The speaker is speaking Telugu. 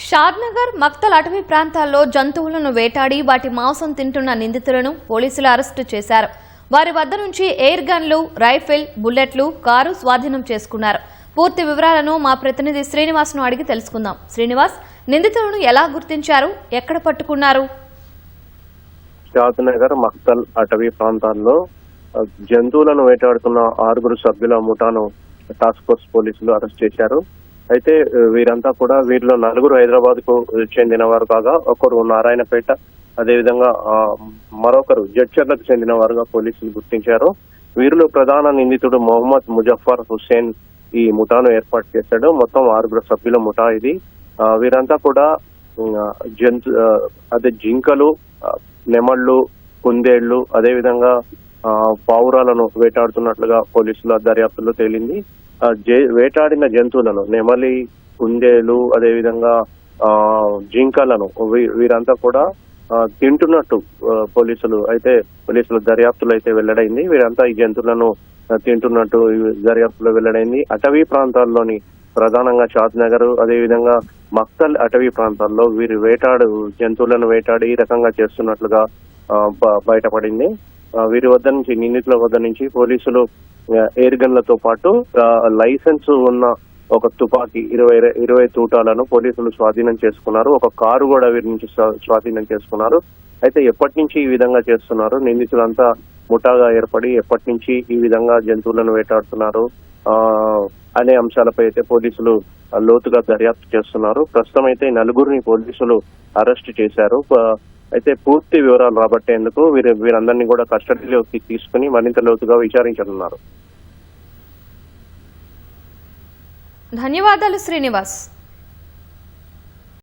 షాద్నగర్ మక్తల్ అటవీ ప్రాంతాల్లో జంతువులను వేటాడి వాటి మాంసం తింటున్న నిందితులను పోలీసులు అరెస్టు చేశారు. వారి వద్ద నుంచి ఎయిర్ గన్లు, రైఫిల్, బుల్లెట్లు, కారు స్వాధీనం చేసుకున్నారు. పూర్తి వివరాలను మా ప్రతినిధి శ్రీనివాస్ ను అడిగి తెలుసుకుందాం. శ్రీనివాస్, నిందితులను ఎలా గుర్తించారు, ఎక్కడ పట్టుకున్నారు? షాద్నగర్ మక్తల్ అటవీ ప్రాంతాల్లో జంతువులను వేటాడుతున్న 6 సభ్యుల ముఠాను టాస్క్ ఫోర్స్ పోలీసులు అరెస్ట్ చేశారు. అయితే వీరంతా కూడా వీరిలో 4 హైదరాబాద్ కు చెందిన వారు కాగా ఒకరు నారాయణపేట, అదేవిధంగా మరొకరు జడ్చర్లకు చెందిన వారుగా పోలీసులు గుర్తించారు. వీరిలో ప్రధాన నిందితుడు మొహమ్మద్ ముజఫర్ హుస్సేన్ ఈ ముఠాను ఏర్పాటు చేశాడు. మొత్తం 6 సభ్యుల ముఠా ఇది. వీరంతా కూడా జింకలు, నెమళ్లు, కుందేళ్లు, అదేవిధంగా పావురాలను వేటాడుతున్నట్లుగా పోలీసుల దర్యాప్తులో తేలింది. వేటాడిన జంతువులను, నెమలి, కుందేలు, అదేవిధంగా జింకలను వీరంతా కూడా తింటున్నట్టు పోలీసుల దర్యాప్తులో అయితే వెల్లడైంది. వీరంతా ఈ జంతువులను తింటున్నట్టు దర్యాప్తులో వెల్లడైంది. అటవీ ప్రాంతాల్లోని ప్రధానంగా షాద్నగర్, అదేవిధంగా మక్తల్ అటవీ ప్రాంతాల్లో వీరు జంతువులను వేటాడి ఈ రకంగా చేస్తున్నట్లుగా బయటపడింది. వీరి వద్ద నుంచి, నిందితుల వద్ద నుంచి పోలీసులు ఎయిర్ గన్లతో పాటు లైసెన్స్ ఉన్న ఒక తుపాకీ 20 తూటాలను పోలీసులు స్వాధీనం చేసుకున్నారు. ఒక కారు కూడా వీరి నుంచి స్వాధీనం చేసుకున్నారు. అయితే ఎప్పటి నుంచి ఈ విధంగా చేస్తున్నారు, నిందితులంతా ముఠాగా ఏర్పడి ఎప్పటి నుంచి ఈ విధంగా జంతువులను వేటాడుతున్నారు అనే అంశాలపై అయితే పోలీసులు లోతుగా దర్యాప్తు చేస్తున్నారు. ప్రస్తుతం అయితే 4 పోలీసులు అరెస్ట్ చేశారు. అయితే పూర్తి వివరాలు రాబట్టేందుకు వీరందరినీ కూడా కస్టడీలోకి తీసుకుని మరింత లోతుగా విచారించనున్నారు. ధన్యవాదాలు శ్రీనివాస్.